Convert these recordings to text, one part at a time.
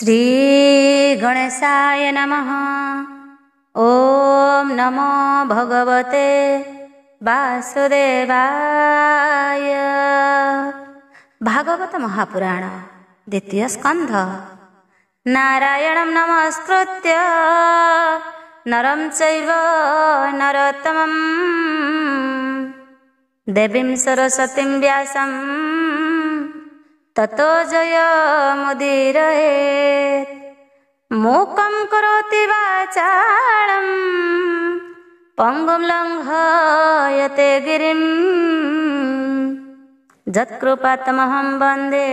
श्री गणेशाय नमः। ओम नमो भगवते वासुदेवाय। भागवत महापुराण द्वितीय स्कंध। नारायणं नमस्कृत्य नरं चैव नरोत्तमं देवीं सरस्वतीं व्यासं ततो जयमुदीरयेत्। मूकं करोति वाचालं पङ्गुं लङ्घयते गिरिं यत्कृपातमहं वन्दे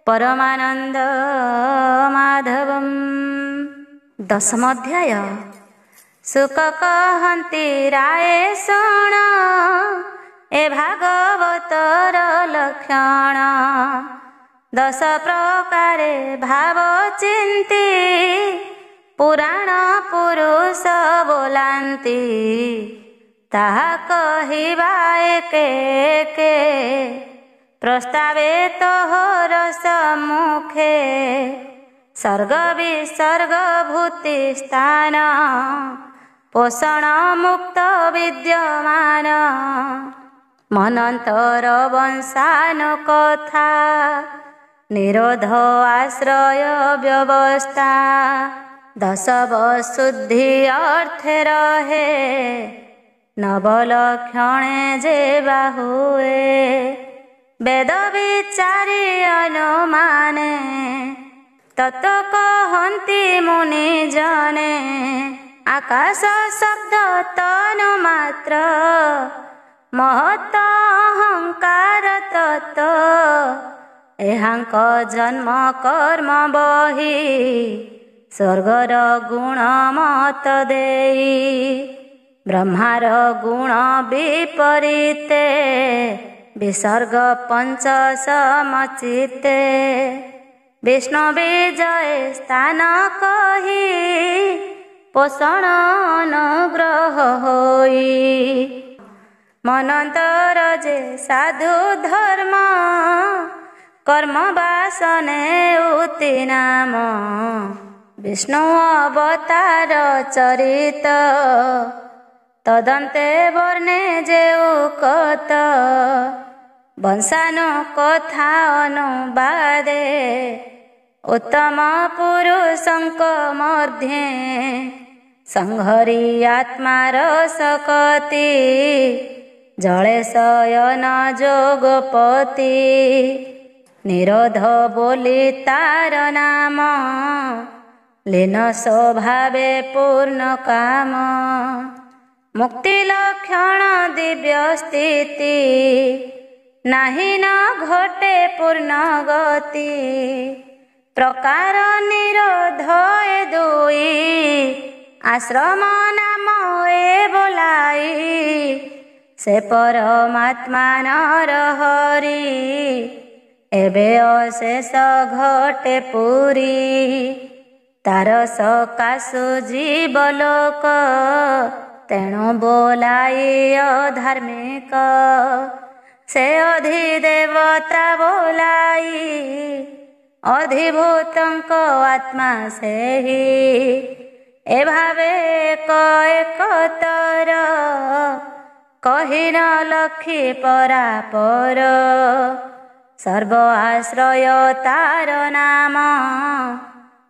परमानन्दमाधवम्। दशमोऽध्याय। सुक कहन्ति राये शुण ए भागवतर लक्षण। 10 प्रकारे भाव चिंती पुराण पुरुष बोलांती। ताहा कहिबा एके एके प्रस्तावे तोहर सम्मुखे। सर्ग विसर्ग भूति स्थान पोषण मुक्त विद्यमान। मनंतर वंशान कथा निरोध आश्रय व्यवस्था। 10 वशुद्धि अर्थे रहे नवलक्षणे जे बाहुए। वेद विचारी अनुमाने तत्व कहन्ति मुनि जने। आकाश शब्द तनु मात्र महत अहंकार तत्व। एहांक जन्म कर्म बही स्वर्गर गुण मत देई। ब्रह्मार गुण विपरीते विसर्ग पंच समचिते। विष्णु विजय स्थान कही पोषण अनुग्रह होई। मनंतर जे साधु धर्म कर्म वासने उति नाम। विष्णु अवतार चरित तदंते वर्णे जे उकत। वंशानु कथा अनुवादे उत्तम पुरुषंक मध्ये। संहरी आत्मार सकति जले शयन जोगपति। निरोध बोली तार नाम लीन स्वभावे पूर्ण काम। मुक्ति लक्षण दिव्य स्थिति नाही न घटे पूर्ण गति। प्रकार निरोध ए दुई आश्रम नाम ए बोलाई। से परमात्मा नर हरि एबे अशेष घटे पुरी। तार सकाशु जीवलोक तेणु बोलाई अधार्मिक। से अधिदेवता बोलाई अधिभूतंक आत्मा से ही। ए भावे एकतर कही न लखी परापर। सर्व आश्रय तार नाम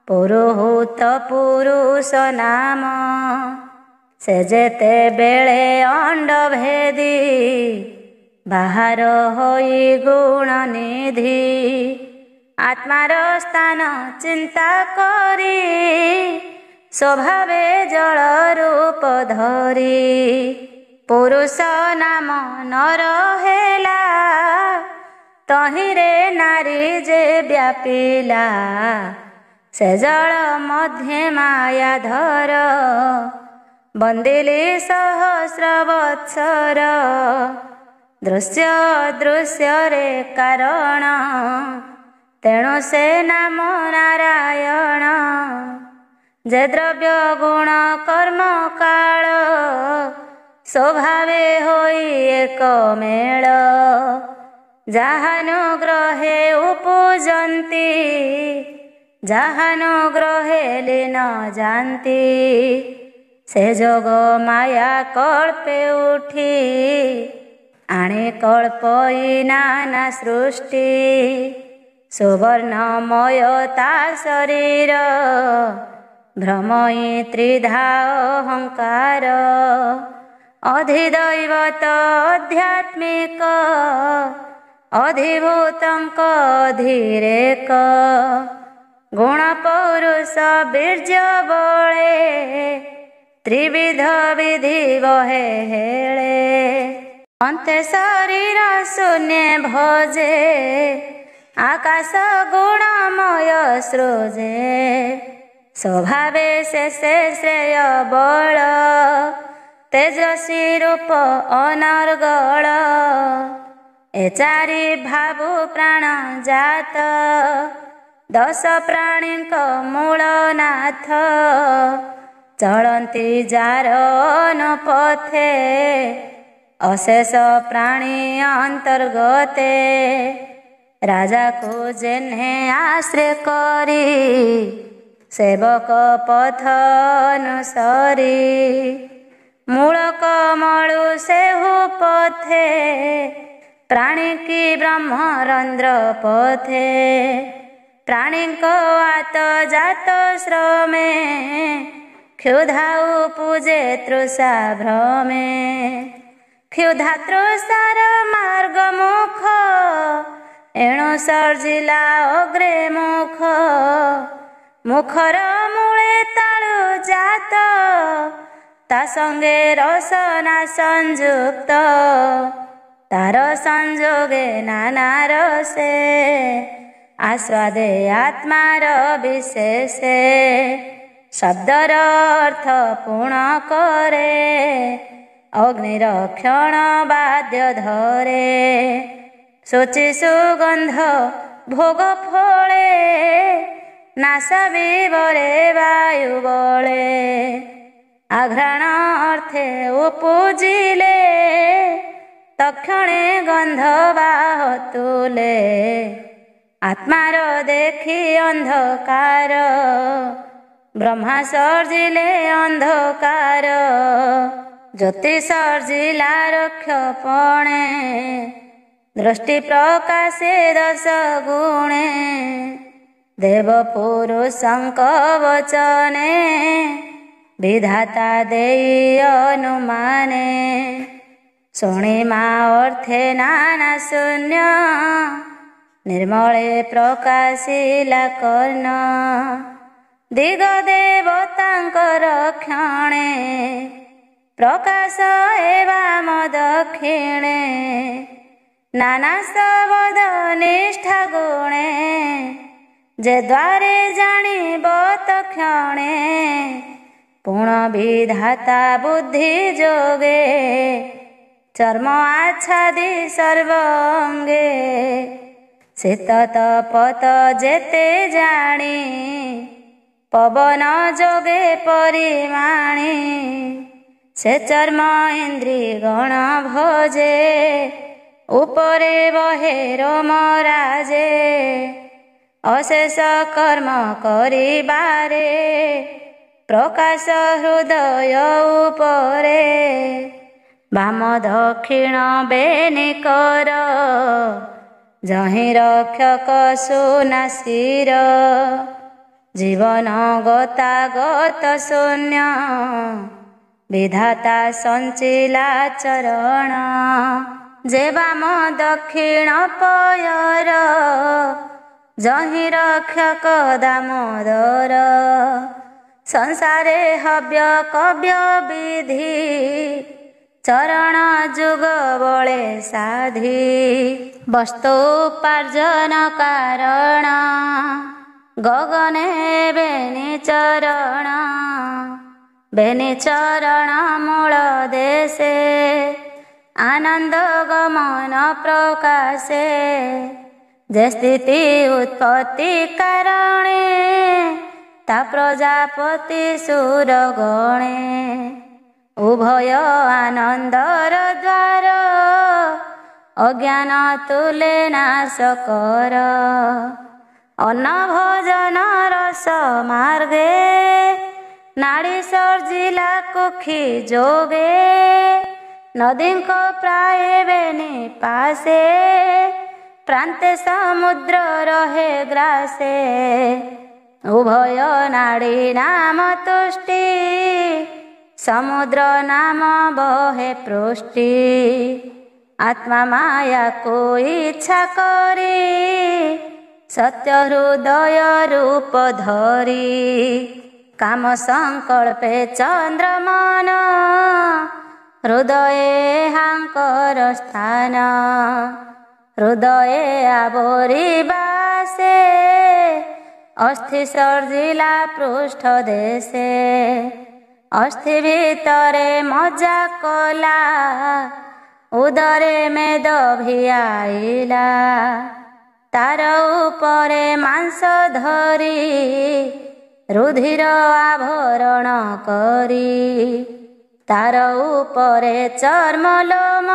पुरुहूत पुरुष नाम। से जेते बेले अंड भेदी बाहर होई गुण निधि। आत्मार स्थान चिंता करी स्वभावे जल रूप धरी। पुरुष नाम नर हेला तहिरे नारी जे व्यापिला। से जल मध्य माया धर बंदिली सहस्र वत्सर। दृश्य दृश्य रे कारण तेणु से नाम नारायण। जे द्रव्य गुण कर्म काल स्वभावे होई एक मेल। जाहानुग्रहे उपजन्ति ଯାହାନୁଗ୍ରହେ ଲୀନ ଯାନ୍ତି ସେ ଯୋଗ ମାୟା କଳ୍ପେ ଉଠି ଆଣେ କଳ୍ପଇ ନାନା ସୃଷ୍ଟି ସୁବର୍ଣ୍ଣମୟ ତା ଶରୀର ଭ୍ରମଇ ତ୍ରିଧା ଅହଙ୍କାର ଅଧିଦୈବତ ଆଧ୍ୟାତ୍ମିକ ଅଧିଭୂତଙ୍କ ଅଧୀରେକ ଗୁଣ ପୌରୁଷ ବୀର୍ଯ୍ୟ ବଳେ ତ୍ରିବିଧ ବିଧି ବହେ ହେଳେ ଅନ୍ତେ ଶରୀର ଶୂନ୍ୟ ଭଜେ ଆକାଶ ଗୁଣମୟ ସୃଜେ ସ୍ୱଭାବେ ଶେଷେ ଶ୍ରେୟ ବଳ ତେଜସ୍ୱୀ ରୂପ ଅନର୍ଗଳ ଏ ଚାରି ଭାବୁ ପ୍ରାଣ ଜାତ ଦଶ ପ୍ରାଣୀଙ୍କ ମୂଳ ନାଥ ଚଳନ୍ତି ଯାର ଅନୁପଥେ ଅଶେଷ ପ୍ରାଣୀ ଅନ୍ତର୍ଗତେ ରାଜାକୁ ଯେହ୍ନେ ଆଶ୍ରୟ କରି ସେବକ ପଥ ଅନୁସରି ମୂଳ କମଳୁ ସେହୁ ପଥେ ପ୍ରାଣୀ କି ବ୍ରହ୍ମରନ୍ଧ୍ର ପଥେ ପ୍ରାଣୀଙ୍କ ଆତ ଜାତ ଶ୍ରମେ କ୍ଷୁଧାଉ ପୂଜେ ତୃଷା ଭ୍ରମେ କ୍ଷୁଧା ତୃଷାର ମାର୍ଗ ମୁଖ ଏଣୁ ସର୍ଜିଲା ଅଗ୍ରେ ମୁଖ ମୁଖର ମୂଳେ ତାଳୁ ଜାତ ତା ସଙ୍ଗେ ରସନା ସଂଯୁକ୍ତ ତାର ସଂଯୋଗେ ନାନା ରସେ ଆସ୍ୱାଦେ ଆତ୍ମାର ବିଶେଷେ ଶବ୍ଦର ଅର୍ଥ ପୂର୍ଣ୍ଣ କରେ ଅଗ୍ନିର କ୍ଷଣ ବାଦ୍ୟ ଧରେ ଶୁଚି ସୁଗନ୍ଧ ଭୋଗ ଫଳେ ନାଶ ବିବରେ ବାୟୁ ବଳେ ଆଘ୍ରାଣ ଅର୍ଥେ ଉପୁଜିଲେ ତକ୍ଷଣେ ଗନ୍ଧ ବାହ ତୁଲେ ଆତ୍ମାର ଦେଖି ଅନ୍ଧକାର ବ୍ରହ୍ମା ସର୍ଜିଲେ ଅନ୍ଧକାର ଜ୍ୟୋତି ସର୍ଜିଲା ରକ୍ଷପଣେ ଦୃଷ୍ଟି ପ୍ରକାଶେ ଦଶ ଗୁଣେ ଦେବ ପୁରୁଷଙ୍କ ବଚନେ ବିଧାତା ଦେଇ ଅନୁମାନେ ଶୁଣିମା ଅର୍ଥେ ନାନା ଶୂନ୍ୟ ନିର୍ମଳେ ପ୍ରକାଶିଲା କର୍ଣ୍ଣ ଦିଗ ଦେବତାଙ୍କର କ୍ଷଣେ ପ୍ରକାଶ ଏବାମ ଦକ୍ଷିଣେ ନାନା ଶବଦ ନିଷ୍ଠା ଗୁଣେ ଯେ ଦ୍ୱାରେ ଜାଣିବ ତକ୍ଷଣେ ପୁଣ ବିଧାତା ବୁଦ୍ଧି ଯୋଗେ ଚର୍ମ ଆଚ୍ଛାଦି ସର୍ବଙ୍ଗେ ଶୀତ ତପତ ଯେତେ ଜାଣି ପବନ ଯୋଗେ ପରିମାଣି ସେ ଚର୍ମ ଇନ୍ଦ୍ରୀ ଗଣ ଭଜେ ଉପରେ ବହେ ରୋମ ରାଜେ ଅଶେଷ କର୍ମ କରିବାରେ ପ୍ରକାଶ ହୃଦୟ ଉପରେ ବାମ ଦକ୍ଷିଣ ବେନିକର ଯହିଁ ରକ୍ଷକ ସୁନାସିର ଜୀବନ ଗତାଗତ ଶୂନ୍ୟ ବିଧାତା ସଞ୍ଚିଲା ଚରଣ ଯେ ବାମ ଦକ୍ଷିଣ ପୟର ଯହିଁ ରକ୍ଷକ ଦାମୋଦର ସଂସାରେ ହବ୍ୟ କବ୍ୟ ବିଧି ଚରଣ ଯୁଗ ବଳେ ସାଧି ବସ୍ତୁ ଉପାର୍ଜନ କାରଣ ଗଗନେ ବେନି ଚରଣ ମୂଳ ଦେଶେ ଆନନ୍ଦ ଗମନ ପ୍ରକାଶେ ଯେ ସ୍ଥିତି ଉତ୍ପତ୍ତି କାରଣେ ତା ପ୍ରଜାପତି ସୁର ଗଣେ ଉଭୟ ଆନନ୍ଦର ଦ୍ୱାର ଅଜ୍ଞାନ ତୁଲେ ନାଶ କର अन्न भोजन रस मार्गे नाड़ी सर्जिला कुखी जोगे नदीक प्राय बेनी पासे प्रांते समुद्र रहे ग्रासे उभय नाड़ी नाम तुष्टि समुद्र नाम बहे पृष्टि आत्मा माया को इच्छा करी सत्य हृदय रूप धरी काम संकल्पे चंद्रमान हृदय हांकर स्थान हृदय आवरी बासे अस्थि सर्जिला पृष्ठ देशे अस्थि भितरे मजा कला उदरे मेद भियाइला तार उपरे मांस धरी रुधिर आभरण करी तार उपरे चर्म लोम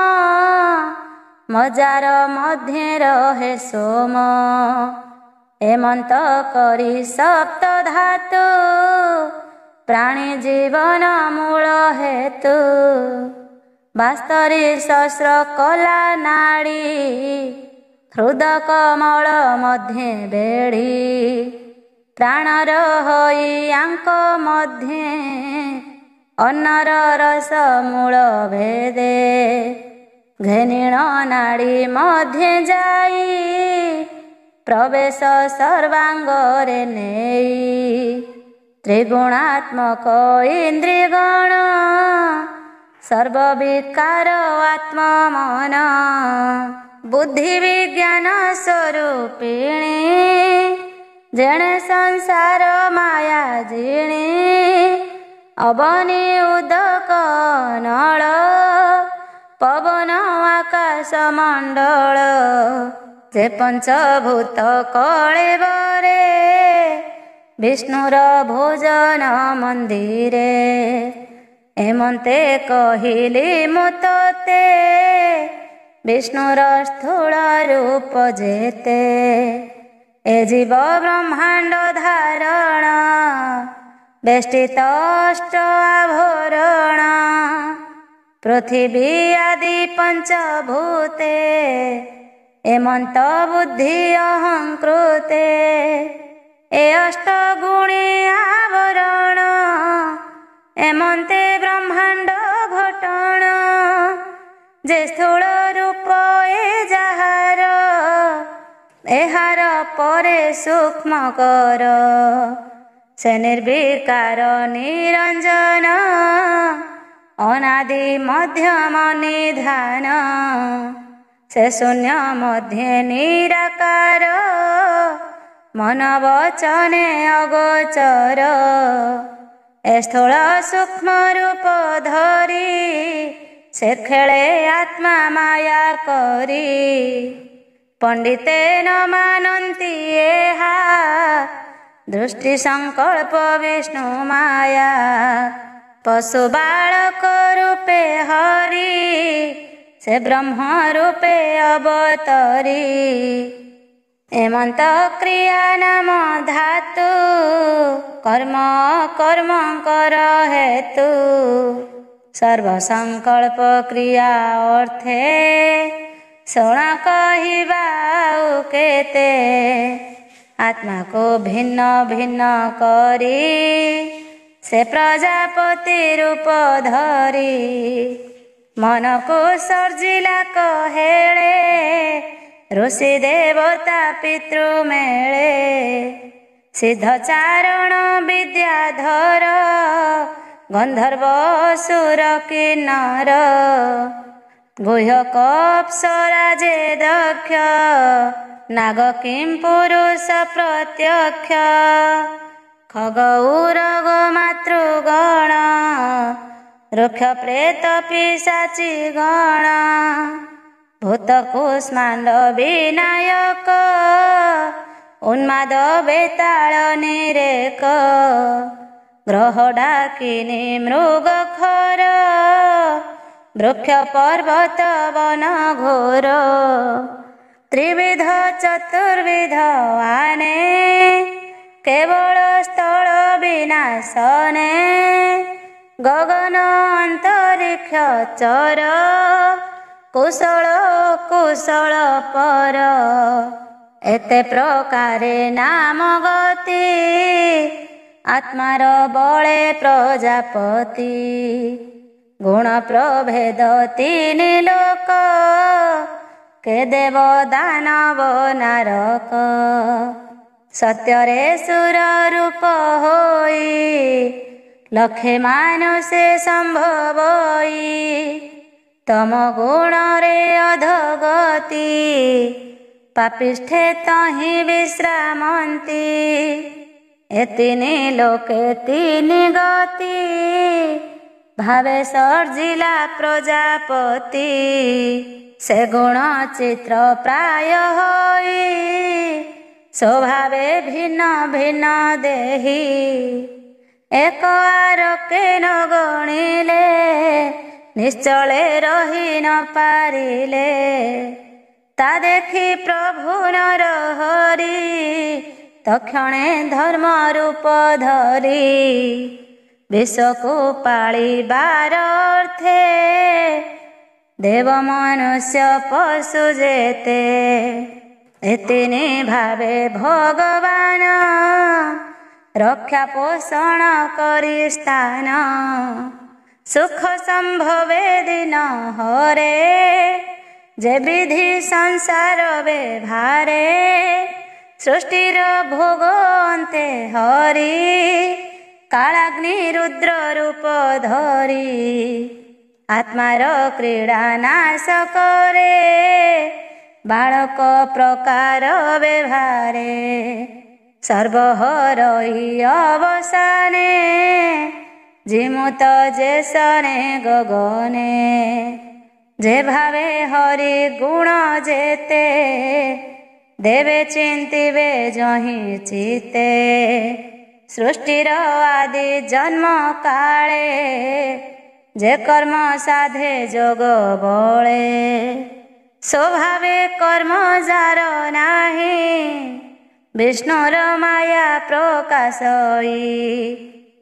मजार मध्य रहे सोम एमंत करी सप्त धातु प्राणी जीवन मूल हेतु बास्तरी सहस्र कला नाड़ी हृद कमल मध्य बेड़ी प्राणर होई आंक मध्य अन्नर रस मूल भेदे घेनिण नाड़ी मध्य जाई प्रवेश सर्वांगरे नेई त्रिगुणात्मक इंद्रियगण सर्वविकार आत्ममन बुद्धि विज्ञान स्वरूपिणी जेणे संसार माया जिणी अबनी उदक नळ पवन आकाश मंडल जे पंचभूत कळेबरे विष्णुर भोजन मंदिरे एमंते कहिली मुतते विष्णुर स्थूल रूप जेते ए जीव ब्रह्मांड धारण बेष्टित अष्ट आभरण पृथिवी आदि पंचभूते एमंत बुद्धि अहंकृते ए अष्ट गुणे आवरण एमंते ब्रह्मांड घटण जे स्थूल रूप ए जाहार एहार परे सूक्ष्म कर से निर्विकार निरंजन अनादि मध्यम निधान से शून्य मध्य निराकार मन वचने अगोचर ए स्थूल सूक्ष्म रूप धरी से खेले आत्मा माया करी पंडिते न मानन्ति एहा दृष्टि संकल्प विष्णु माया पशु बालक रूपे हरि से ब्रह्म रूपे अवतरी एमंत क्रिया नाम धातु कर्म कर्म कर हेतु सर्व संकल्प क्रिया अर्थे शुण कहिबा केते आत्मा को भिन्न भिन्न करी से प्रजापति रूप धरी मन को सर्जिला कहेले ऋषि देवता पितृ मेले सिद्ध चारण विद्याधर गंधर्व असुर किन्नर गुह्यक अप्सराजे दक्ष नाग किं पुरुष प्रत्यक्ष खग उरग मातृगण रुक्ष प्रेत पिशाची गण भूत कुष्मांड विनायक उन्माद बेताल निरेक ग्रह डाकिनी मृग खर वृक्ष पर्वत वन घोर त्रिविध चतुर्विध आने केवल स्थल विनाशने गगन अंतरिक्ष चर कुशल कुशल पर एते प्रकारे नाम गति आत्मार बळे प्रजापति गुण प्रभेद तीन लोक के देव दानव नारक सत्यरे सुर रूप होई लखे मानुषे संभवई तम गुण रे अधगति पापिष्ठे तहि विश्रामन्ति एतिनि लोके तीनि गति भावे सर्जिला प्रजापति से गुण चित्र प्राय होई स्वभावे भिन्न भिन्न देही एक आरके न गणिले निश्चले रही न पारिले ता देखी प्रभु नर हरि तक्षणे धर्म रूप धरी विश्व को पालिबार अर्थे देव मनुष्य पशु जेते एतिनि भावे भगवान रक्षा पोषण करी स्थान सुख संभवे दिन हरे जे विधि संसार व्यवहारे सृष्टिर भोग अन्ते हरि कालाग्नि रुद्र रूप धरी आत्मार क्रीड़ा नाश करे बालक प्रकार व्यवहारे सर्वहरई अवसाने जिमुत जेसने गगने जे भावे हरि गुण जेते देवे चिंतिवे जहि चिते सृष्टिर आदि जन्म काले जे कर्म साधे जोग बळे स्वभावे कर्म जार नाही विष्णुर माया प्रकाशई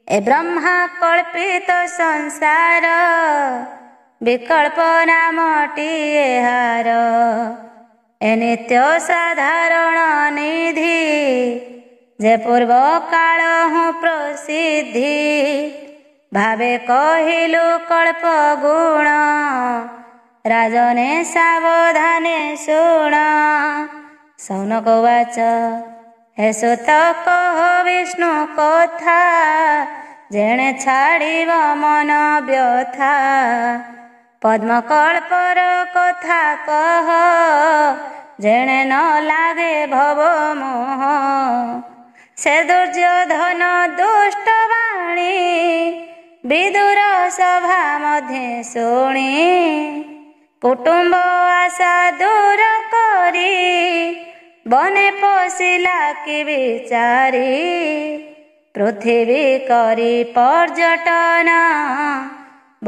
ए ब्रह्मा कल्पित संसार विकल्प नामटी हार ए नित्य साधारण निधि जे पूर्व काल हूँ प्रसिद्धि भावे कहिलु कल्प गुण राजने सावधाने शुण सौनक उवाच हे सुत कह विष्णु कथा जेणे छाड़िव मन व्यथा पद्मकल्पर कथा कह जेणे न लागे भव मोह से दुर्योधन दुष्ट वाणी विदुर सभा मध्य शुणी कुटुंब आशा दूर करी बने पशिला कि विचारी पृथ्वी करी पर्यटन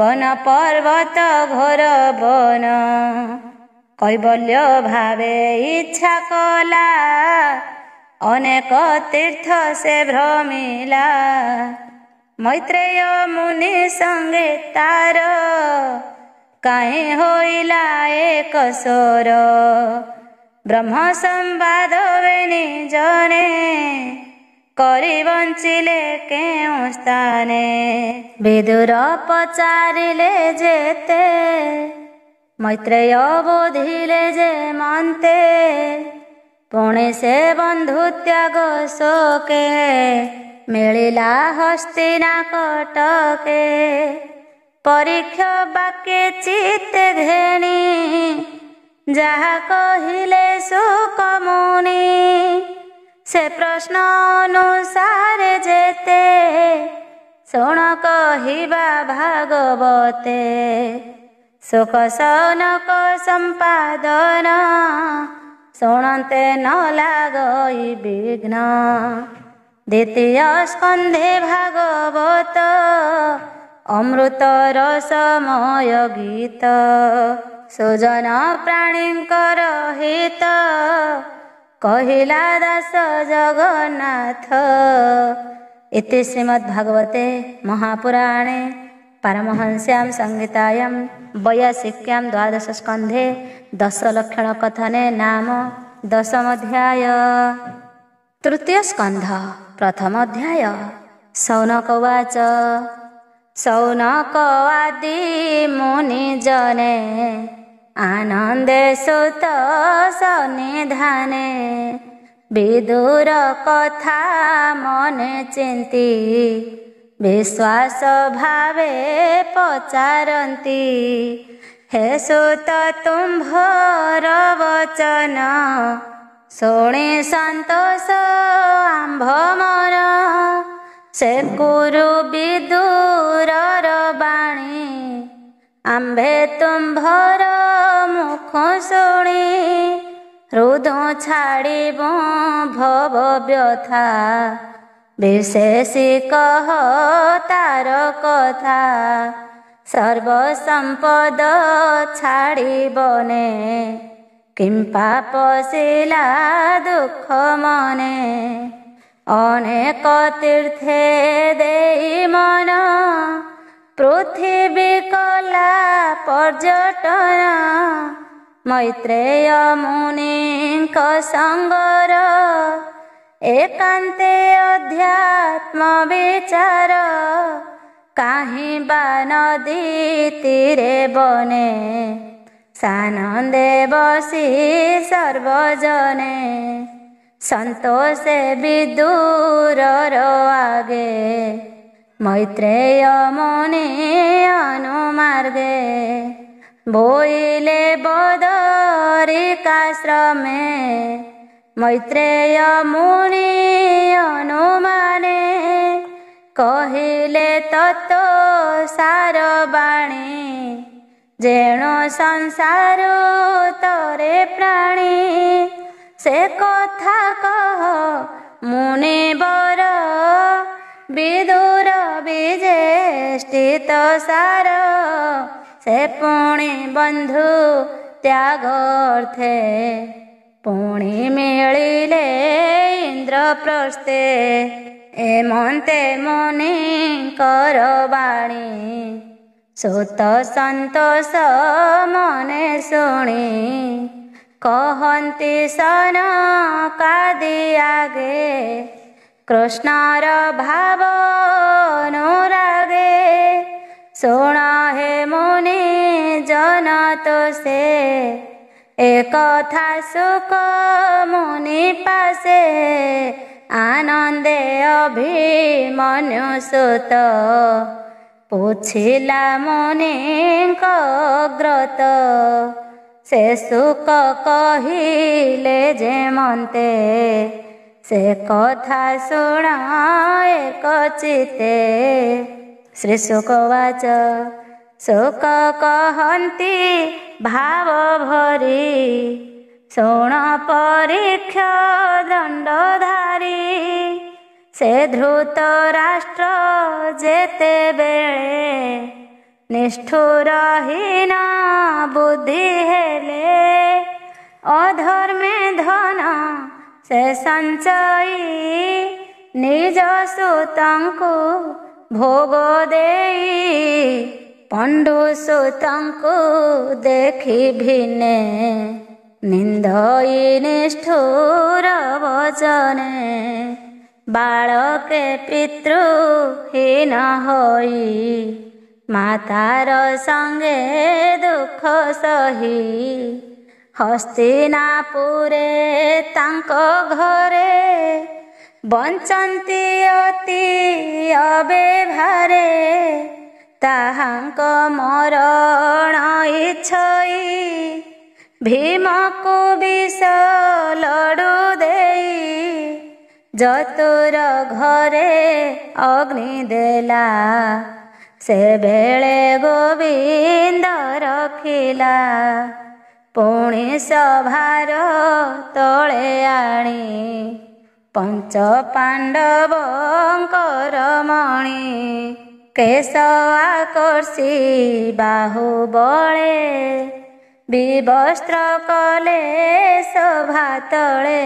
वन पर्वत घोर वन कैवल्य भावे इच्छा कला अनेक तीर्थ से भ्रमिला मैत्रेय मुनि संगे तार काहे होइला एक सोर ब्रह्म संवाद वेनी जने करी बंचिले केउ स्थाने विदुर पचारिले जेते मैत्रेय बोधिले जे मनते पुणे से बंधु त्याग शोके मिलिला हस्तिना कटके परीक्षा बाके चित्ते घेणी जहा कहिले सुख मुनि से प्रश्न अनुसार जेते शुण कहिबा भागवते सुख सौनक संपादन शुणन्ते न लागई विघ्न द्वितीय स्कंधे भागवत अमृत रसमय गीत ସୁଜନ ପ୍ରାଣୀଙ୍କର ହିତ କହିଲା ଦାସ ଜଗନ୍ନାଥ। इति श्रीमद्भागवते महापुराणे पारमहंस्यां संहितायां वैयासिक्यां द्वादशस्कन्धे दशलक्षणकथने नाम दशमोऽध्याय। तृतीय स्कन्ध प्रथमोऽध्याय। शौनक उवाच शौनकवादी मुनिजने आनन्दे सुत सन्निधाने विदुर कथा मने चिंती विश्वास भावे पचारती। हे सुत तुम्भर वचन शुणी संतोष आंभ मन। से कुरु विदुरर बाणी आंभे तुम्भर मुख शुणी। हृदय छाड़िब भव व्यथा विशेषी कह तार कथा। सर्वसंपद छाड़िबने किं पाप शिला दुख मने। अनेक तीर्थे देई मन पृथ्वी कला पर्यटन। मैत्रेय मुनिंक संगर एकांते अध्यात्म विचार। काहीं बा नदी तीरे बने सानंदे बसी सर्वजने। संतोषे विदुरर आगे मैत्रेय मुनि अनुमार्गे। बोइले बदरिकाश्रमे मैत्रेय मुनि अनुमाने। कहिले तत्व सार बाणी जेणो संसार तरे प्राणी। से कथा कह मुनिवर विदुर विजेष्टित सार। से पुणी बंधु त्यागर्थे पुणी मिलिले इंद्रप्रस्थे। एमंते मुनिंकर बाणी सुत संतोष मने शुणी। कहन्ति सनकादि आगे कृष्णर भाव अनुरागे। शुण हे मुनि जन तो से एक कथा सुख मुनि पासे। आनंदे अभिमन्यु सुत पूछिला मुनिंक ग्रत। से सुख कहिले जेमन्ते से कथा शुण एक चिते। श्री शुक उवाच शुक कहन्ति भाव भरी शुण परीक्ष दंडधारी। से धृत राष्ट्र जेते बेले निष्ठुरहीन बुद्धि हेले। अधर्मे धन से संचयी निज सुतंकु भोग देई। पंडु सुतंकु देखि भिने निंदई निष्ठुर वचने। बालके पितृहीन होई मातार संगे दुख सही। हस्तिनापुरे तांको घरे बंचंती अति अव्यवहारे। ताहांक मरण इच्छई भीमकु विष लडू देई। जतुर घरे अग्नि देला से बेले गोविंद रखिला। पुणी सभार तले आणी पंच पांडवंकर मणि। केश आकर्षी बाहुबले विवस्त्र कले शोभा तले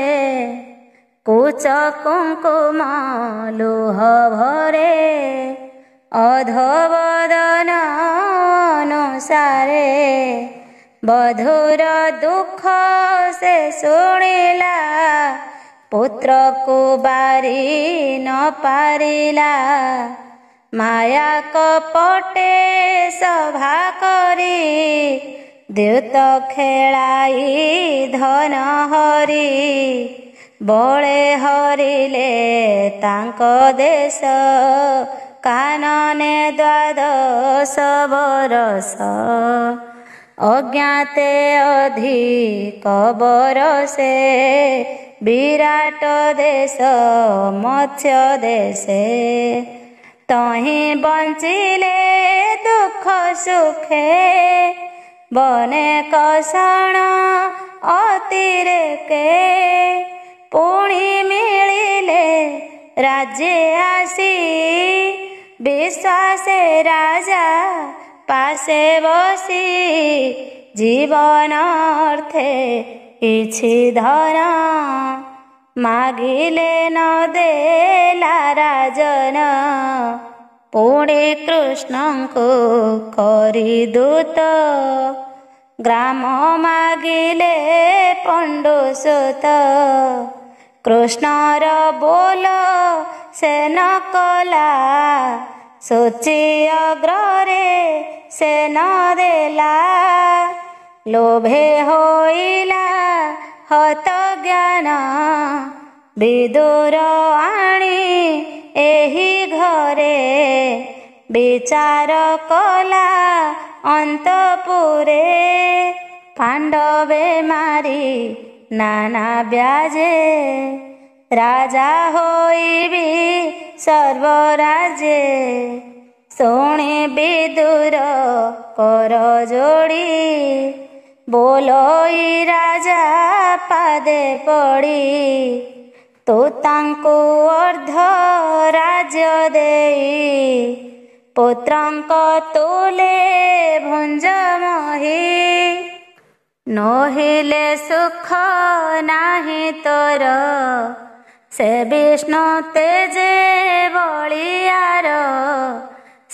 कुच कुंकुम लुह भरे अधोबदन अनुसारे बधूर दुख से शुणिला पुत्र को बारी न पारिला माया कपटे सभा करी द्यूत खेलाई धन हरि बळे हरिले तांको देश कानने द्वादश बरस अज्ञाते अधिक बरसे विराट देश मत्स्य देशे तहीं बंचिले दुख सुखे बने कषण अतिरेके पुणी मिलिले राज्य आसी विश्वासे राजा पासे बसी जीवन अर्थे किछि धन मागिले न देला राजन पुणे कृष्ण को करी दूत ग्राम मागिले पंडुसुत कृष्णर बोल से न कला सोची अग्रे से न देला लोभे होइला हत ज्ञान विदुर आणी एही घरे विचार कला अंतपुरे पांडवे मारी नाना ब्याजे राजा होइबी सर्वराजे शुणे विदुर कर जोड़ी बोलोई राजा पादे पड़ी तू तांको अर्ध राज्य देई पुत्रंक तुले भुंज मही नोहिले सुख नाही तोर से विष्णु तेजे बलियार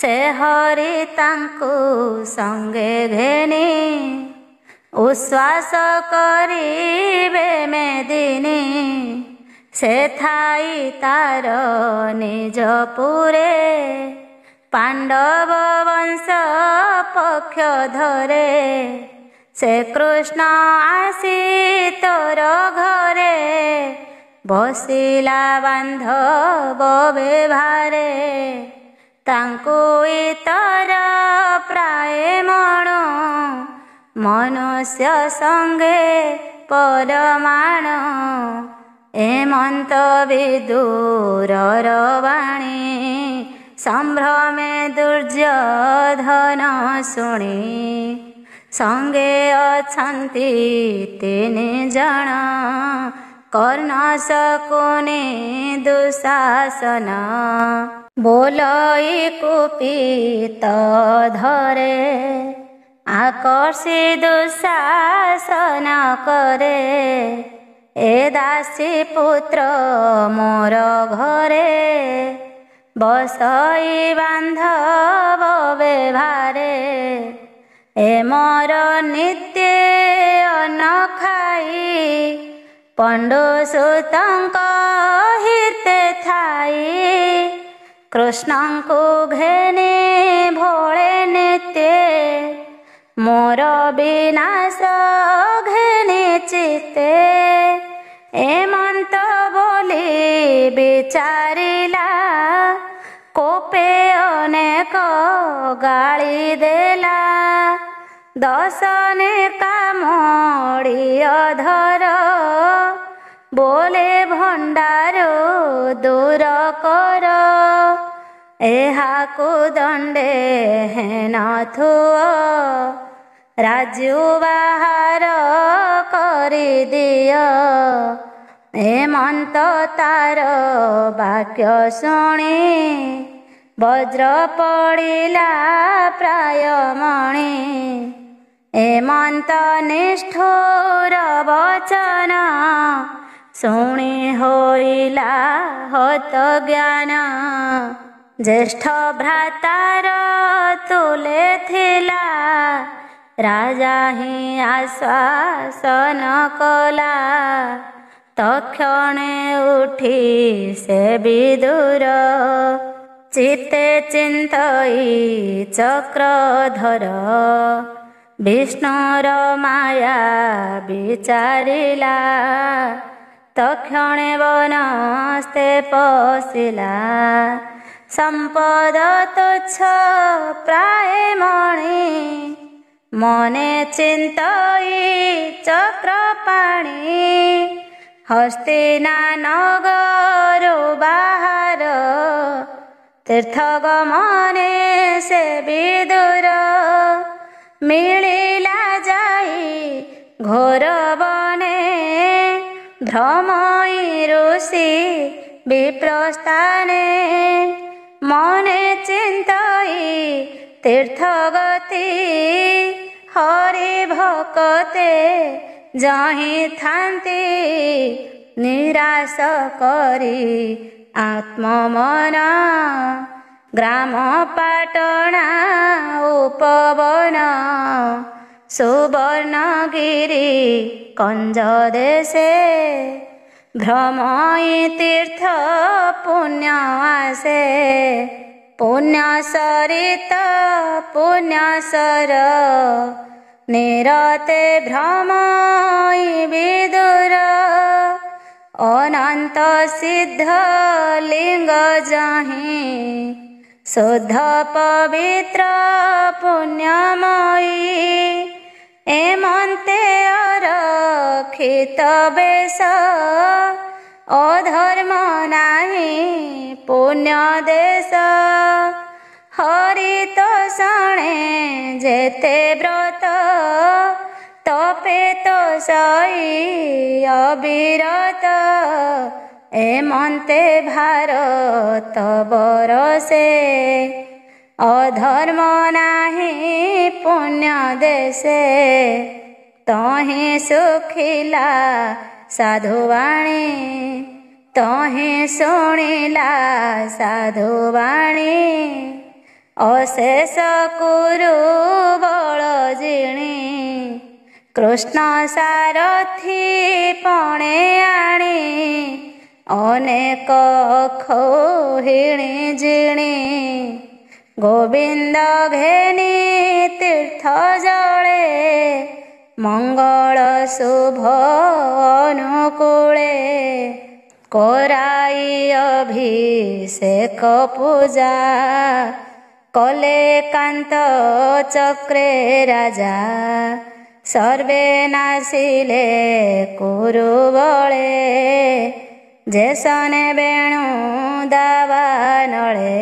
से हरि तांकु संगे घेनी उश्वास करिबे मेदिनी से थाई तार निज पुरे पांडव वंश पक्ष धरे से कृष्ण आसी तोर घरे बसिला बांधव व्यवहारे तांकु इतर प्राय मणु मनुष्य संगे परमाण एमंत विदुरर वाणी संभ्रमे दुर्योधन शुणी संगे अछंती तीन जन कर्ण शकुनि दुशासन बोलई कुपित धरे आकर्षि दुशासन करे ए दासी पुत्र मोर घरे बसई बांधव व्यवहारे ए मोर नित्य अन्न खाई पंडुसुतंक हिते थाई कृष्णंको घेने भोले नित्य मोर विनाश घेने चिते एमंत बोली विचारिला कोपे अनेक गाली देला दशने कामड़ी अधर बोले भंडारो दूर कर एहाकु दंडे हेन थुओ राजू बाहार करी दियो हेमंत तार वाक्य शुणी वज्र पड़िला प्राय मणि एमंत निष्ठुर वचन शुणी होइला हत ज्ञान ज्येष्ठ भ्रातार तुले थिला राजा ही आश्वासन कला तक्षणे उठी से विदुर चित्ते चिंतई चक्रधर विष्णुर माया विचारिला तक्षणे वनस्ते पशिला संपद तुच्छ प्राय मणि मने चिंतई चक्रपाणि हस्तिना नगरु बाहर तीर्थगमने से विदुर मिलिला जाई घोर बने भ्रमई ऋषि विप्रस्थाने मने चिंतई तीर्थगति हरि भक्ते जहि थांती निराश करी आत्ममन ग्राम पाटणा उपवन सुवर्णगिरी कंज देशे भ्रमई तीर्थ पुण्य आसे पुण्य सरित पुण्यसर निरते भ्रमई विदुर अनंत सिद्ध लिंग जहि शुद्ध पवित्र पुण्यमयी एमंते अरक्षित बेश अधर्म नाही पुण्य देश हरि तो शणे जेते व्रत तपे तो सई अविरत एमंते भारत बरसे अधर्म नाही पुण्य देशे तहि सुखिला साधुवाणी तहि शुणिला साधुवाणी अशेष कुरु बल जिणी कृष्ण सारथी पणे आणी अनेक खोहिणी जिणी गोविंद घेनी तीर्थ जले मंगल शुभ अनुकूले कराई अभिषेक पूजा कले कांत चक्रे राजा सर्वे नासिले कुरुबले जेसने वेणु दावानले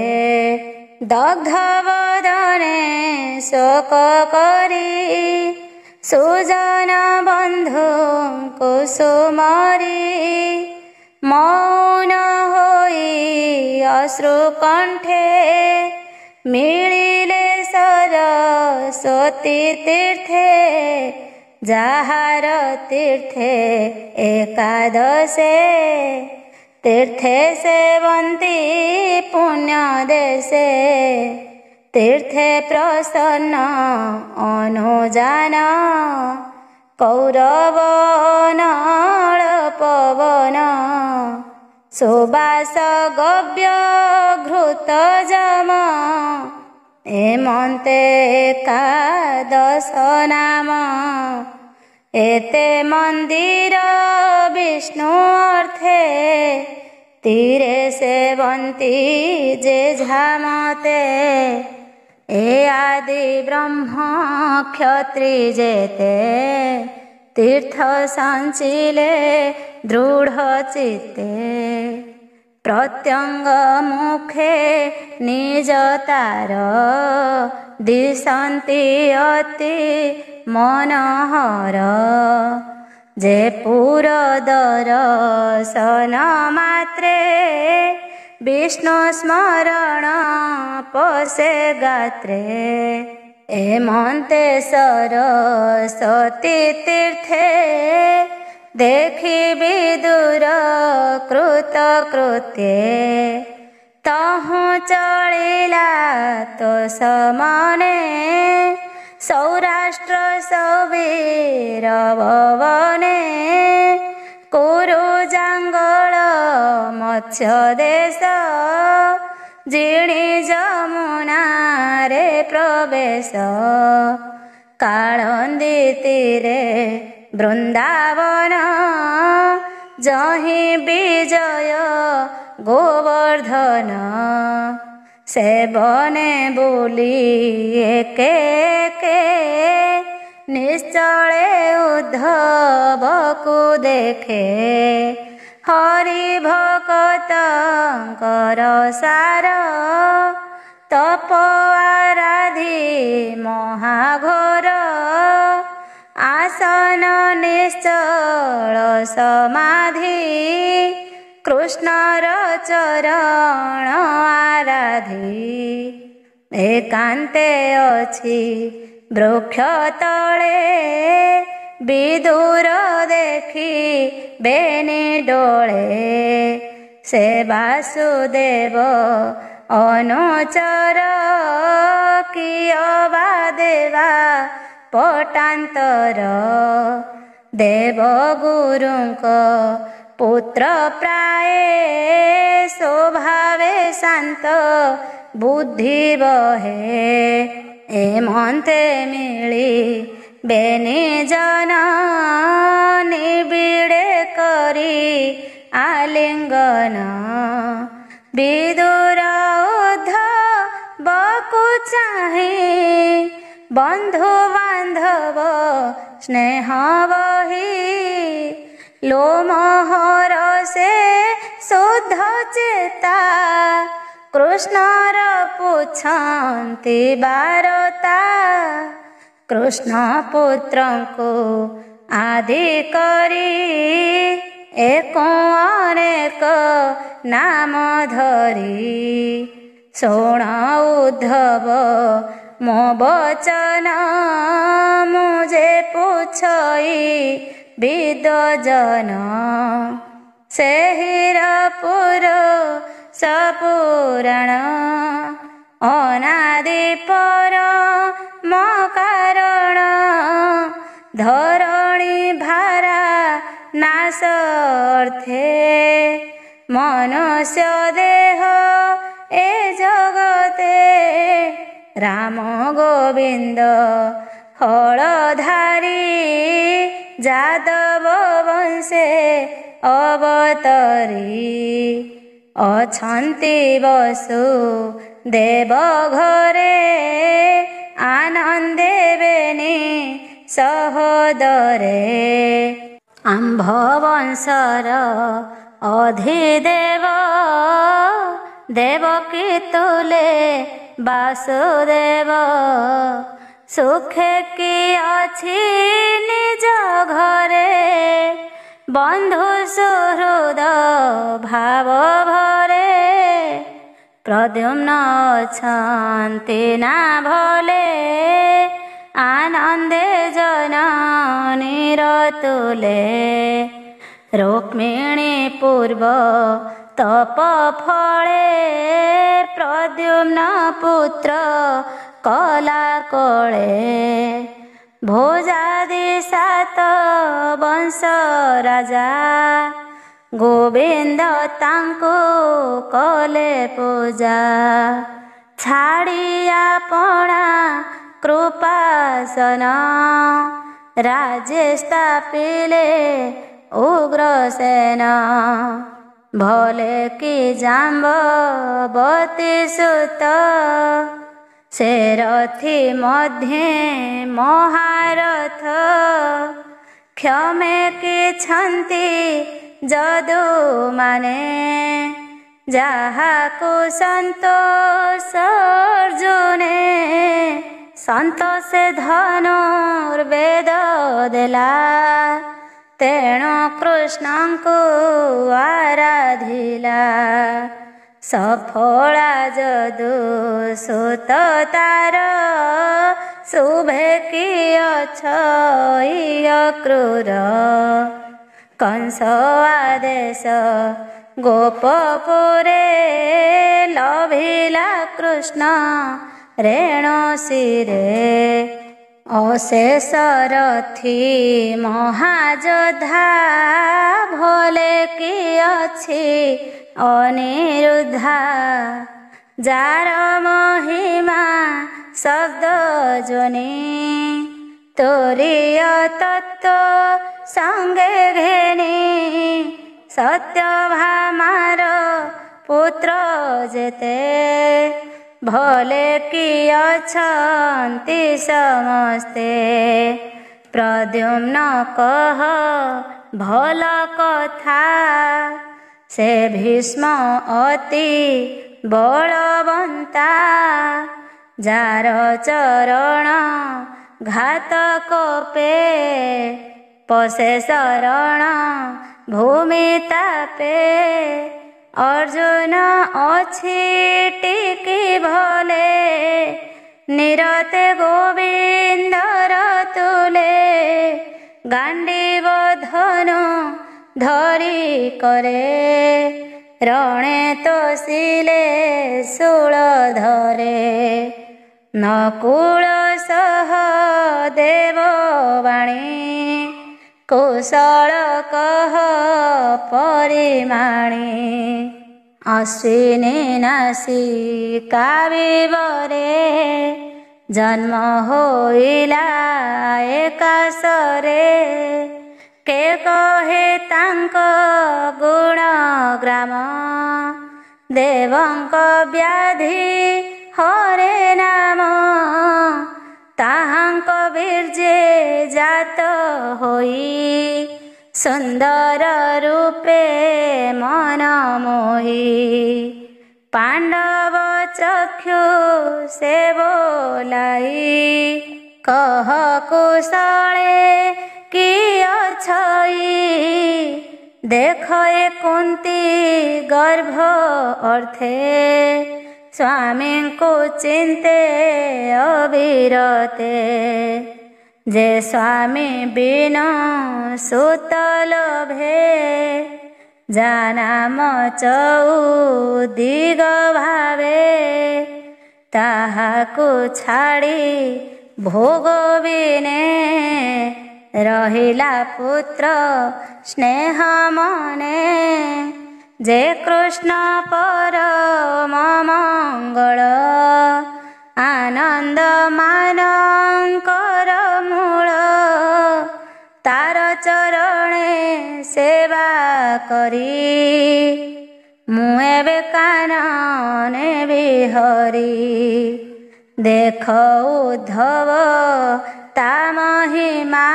दग्ध वदने शोक करी सुजन बंधु कुसुमरी मौन होई अश्रु कंठे मिलिले सरस्वती तीर्थे जाहार तीर्थे एकादशे तीर्थे सेवन्ति पुण्य देशे तीर्थे प्रसन्न अनुजान कौरव नल पवन सुबास गव्य घृत जम एमंते एकादश नाम एते मंदिर विष्णु अर्थे तीरे सेवन्ति जे झामते ए आदि ब्रह्म क्षत्रि जेते तीर्थ संचिले दृढ़ चित्ते प्रत्यंग मुखे निज तार दिशन्ति अति मनोहर जे पुर दर्शन मात्रे विष्णु स्मरण पशे गात्रे ଏମନ୍ତେ ସରସ୍ୱତୀ ତୀର୍ଥେ ଦେଖିବି ଦୂର କୃତ କୃତ୍ୟେ ତହୁଁ ଚଳିଲା ତୋ ସମନେ ସୌରାଷ୍ଟ୍ର ସୌବୀର ଭବନେ କୁରୁ ଜାଙ୍ଗଳ ମତ୍ସ୍ୟ ଦେଶ ଜିଣି ଯମୁନାରେ ପ୍ରବେଶ କାଳନ୍ଦୀ ତୀରେ ବୃନ୍ଦାବନ ଯହିଁ ବିଜୟ ଗୋବର୍ଦ୍ଧନ ସେବନେ ବୁଲି ଏକେ ଏକେ ନିଶ୍ଚଳେ ଉଦ୍ଧବକୁ ଦେଖେ ହରି ଭକତଙ୍କର ସାର ତପ ଆରାଧି ମହାଘୋର ଆସନ ନିଶ୍ଚଳ ସମାଧି କୃଷ୍ଣର ଚରଣ ଆରାଧି ଏକାନ୍ତେ ଅଛି ବୃକ୍ଷ ତଳେ ବିଦୁର ଦେଖି ବେନି ଡୋଳେ ସେ ବାସୁଦେବ ଅନୁଚର କିୟ ବା ଦେବା ପଟାନ୍ତର ଦେବଗୁରୁଙ୍କ ପୁତ୍ର ପ୍ରାୟ ସ୍ୱଭାବେ ଶାନ୍ତ ବୁଦ୍ଧି ବହେ ଏମନ୍ତେ ମିଳି ବେନି ଜନ ନିବିଡ଼େ କରି ଆଲିଙ୍ଗନ ବିଦୁର ଉଦ୍ଧବକୁ ଚାହିଁ ବନ୍ଧୁ ବାନ୍ଧବ ସ୍ନେହ ବହି ଲୋମହର ସେ ଶୁଦ୍ଧ ଚେତା କୃଷ୍ଣର ପୁଛନ୍ତି ବାରତା କୃଷ୍ଣ ପୁତ୍ରଙ୍କୁ ଆଦି କରି ଏକ ଅନେକ ନାମ ଧରି ଶୁଣ ଉଦ୍ଧବ ମୋ ବଚନ ମୁଁ ଯେ ପୁଛଇ ବିଦଜନ ସେହିର ପୁରୁଷପୁରାଣ ଅନାଦି ପରମ କାରଣ ଧରଣୀ ଭାରା ନାଶ ଅର୍ଥେ ମନୁଷ୍ୟ ଦେହ ଏ ଜଗତେ ରାମ ଗୋବିନ୍ଦ ହଳଧାରୀ ଯାଦବ ବଂଶେ ଅବତରୀ ଅଛନ୍ତି ବସୁ ଦେବ ଘରେ ଆନନ୍ଦେ ବେନି ସହୋଦରେ ଆମ୍ଭ ବଂଶର ଅଧିଦେବ ଦେବକୀ ତୁଲେ ବାସୁଦେବ ସୁଖେ କି ଅଛି ନିଜ ଘରେ ବନ୍ଧୁ ସୁହୃଦ ଭାବ ଭରେ ପ୍ରଦ୍ୟୁମ୍ନ ଅଛନ୍ତି ନା ଭଲେ ଆନନ୍ଦେ ଜନନୀର ତୁଲେ ରୁକ୍ମିଣୀ ପୂର୍ବ ତପ ଫଳେ ପ୍ରଦ୍ୟୁମ୍ନ ପୁତ୍ର କଲା କୋଳେ ଭୋଜାଦି ସାତ ବଂଶ ରାଜା ଗୋବିନ୍ଦ ତାଙ୍କୁ କଲେ ପୂଜା ଛାଡ଼ି ଆପଣା କୃପାସନ ରାଜେ ସ୍ଥାପିଲେ ଉଗ୍ରସେନ ଭଲେ କି ଜାମ୍ବବତୀ ସୁତ ସେ ରଥି ମଧ୍ୟେ ମହାରଥ କ୍ଷମେ କିଛନ୍ତି ଯଦୁମାନେ ଯାହାକୁ ସନ୍ତୋଷ ଅର୍ଜୁନେ ସନ୍ତୋଷେ ଧନୁର୍ବେଦ ଦେଲା ତେଣୁ କୃଷ୍ଣଙ୍କୁ ଆରାଧିଲା ସଫଳା ଯଦୁ ସୁତ ତାର शुभे किय छय क्रूर कंस आदेश गोपपुरे लभिला कृष्ण रेणु शिरे अशेष रथी महायोद्धा भोले कि अछि अनिरुद्धा जार महिमा शब्द जोनि तोरिय तत्व संगे घेनी सत्यभामार पुत्र जेते भले कि अछन्ति समस्ते प्रद्युम्न कह भल कथा से भीष्म अति बलवंता जार चरण घात कोपे पशे शरण भूमि तापे अर्जुन अछि टिकी भले निरते गोविंदर तुले गांडीव धनु धरी करे रणे तोषिले शूल धरे नकुल सह देववाणी कुशल कह परिमाणी अश्विनी नासी काविवरे जन्म होइला एकाशरे के कहे तांक गुणग्राम देवंक व्याधि हरे नाम ताहांक वीर्ये जात होई सुंदर रूपे मन मोही पांडव चक्षु से बोलाई कह कुशले कि अछई देख कुंती गर्भ अर्थे स्वामी को चिंते अविरते जे स्वामी बिनु सुत लभे जानाम चौदिग भावे ताहाकु छाड़ी भोग बिने रहिला पुत्र स्नेह मने जे कृष्ण परम मंगल आनंद मानकर मूल तार चरणे सेवा करी मुए कानने बिहरी देख उद्धव ता महिमा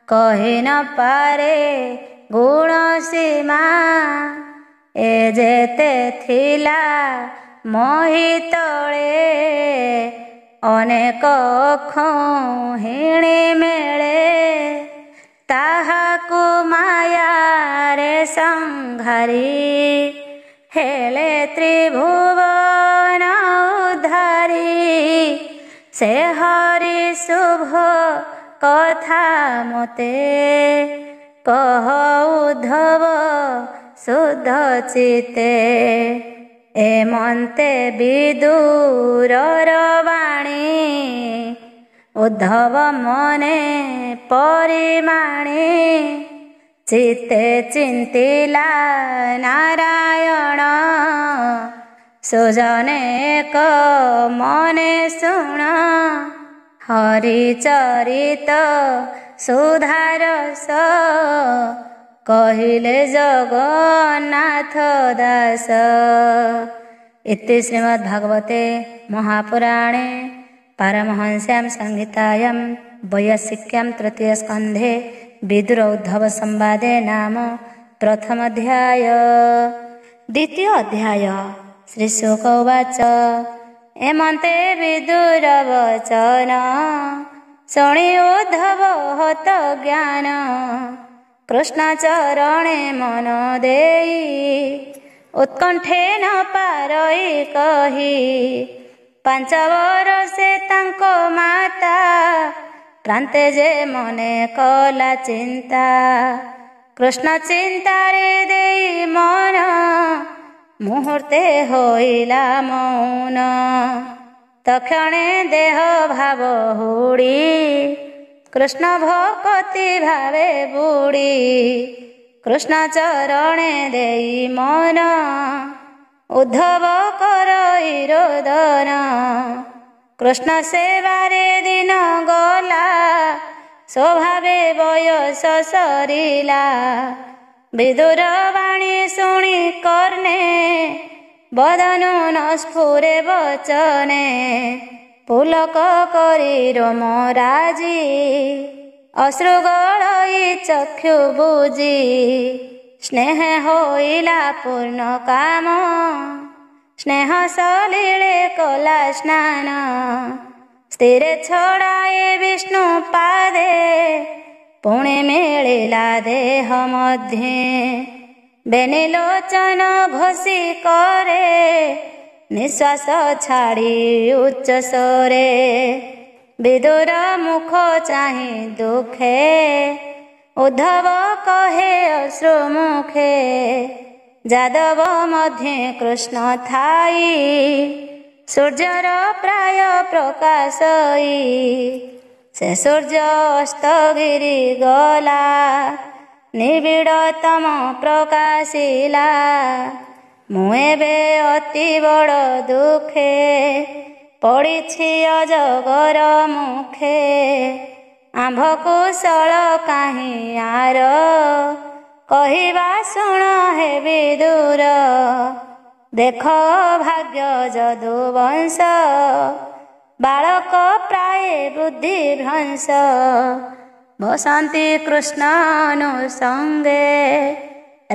कहि न पारे गुण सीमा ए जेते थिला मोहि तळे अनेक हिणी मेळे ताहाकु माया रे संघारी हेले त्रिभुवन उद्धारी से हरि शुभ कथा मोते कह उद्धव शुद्ध चिते एमन्ते विदुरर वाणी उद्धव मने परिमाणी चिते चिंतिला नारायण सुजने एक मने शुण हरिचरित सुधारस कहिले जगन्नाथ दास। इति श्रीमद्भागवते महापुराणे पारमहंस्यां संहितायां वैयासिक्यां तृतीयस्कन्धे विदुर उद्धव संवादे नाम प्रथम अध्याय। द्वितीय अध्याय। श्री शुक उवाच एमन्ते विदुर वचन शुणि उद्धव हत ज्ञान कृष्ण चरणे मन देई उत्कंठे न पारई कही ପାଞ୍ଚ ବରଷେ ତାଙ୍କ ମାତା ପ୍ରାନ୍ତେ ଯେ ମନେ କଲା ଚିନ୍ତା। କୃଷ୍ଣ ଚିନ୍ତାରେ ଦେଇ ମନ ମୁହୂର୍ତ୍ତେ ହୋଇଲା ମୌନ। ତକ୍ଷଣେ ଦେହ ଭାବ ହୁଡ଼ି କୃଷ୍ଣ ଭକତି ଭାବେ ବୁଡ଼ି। କୃଷ୍ଣ ଚରଣେ ଦେଇ ମନ ଉଦ୍ଧବ କରଇ ରୋଦନ। କୃଷ୍ଣ ସେବାରେ ଦିନ ଗଲା ସ୍ୱଭାବେ ବୟସ ସରିଲା। ବିଦୁର ବାଣୀ ଶୁଣି କର୍ଣ୍ଣେ ବଦନୁ ନ ସ୍ଫୁରେ ବଚନେ। ପୁଲକ କରି ରୋମ ରାଜି ଅଶ୍ରୁ ଗଳଇ ଚକ୍ଷୁ ବୁଜି। ସ୍ନେହ ହୋଇଲା ପୂର୍ଣ୍ଣ କାମ ସ୍ନେହ ସଲିଳେ କଲା ସ୍ନାନ। ସ୍ଥିରେ ଛଡ଼ାଏ ବିଷ୍ଣୁ ପାଦେ ପୁଣି ମିଳିଲା ଦେହ ମଧ୍ୟେ। ବେନି ଲୋଚନ ଘୋଷି କରେ ନିଶ୍ୱାସ ଛାଡ଼ି ଉଚ୍ଚ ସ୍ୱରେ। ବିଦୁର ମୁଖ ଚାହିଁ ଦୁଃଖେ ଉଦ୍ଧବ କହେ ଅଶ୍ରୁ ମୁଖେ। ଯାଦବ ମଧ୍ୟେ କୃଷ୍ଣ ଥାଇ ସୂର୍ଯ୍ୟର ପ୍ରାୟ ପ୍ରକାଶଇ। ସେ ସୂର୍ଯ୍ୟ ଅସ୍ତଗିରି ଗଲା ନିବିଡ଼ତମ ପ୍ରକାଶିଲା। ମୁଁ ଏବେ ଅତି ବଡ଼ ଦୁଃଖେ ପଡ଼ିଛି ଅଜଗର ମୁଖେ। ଆମ୍ଭ କୁଶଳ କାହିଁ ଆର କହିବା ଶୁଣ ହେ ବିଦୁର। ଦେଖ ଭାଗ୍ୟ ଯଦୁବଂଶ ବାଳକ ପ୍ରାୟ ବୁଦ୍ଧି ଭ୍ରଂଶ। ବସନ୍ତି କୃଷ୍ଣ ଅନୁସଙ୍ଗେ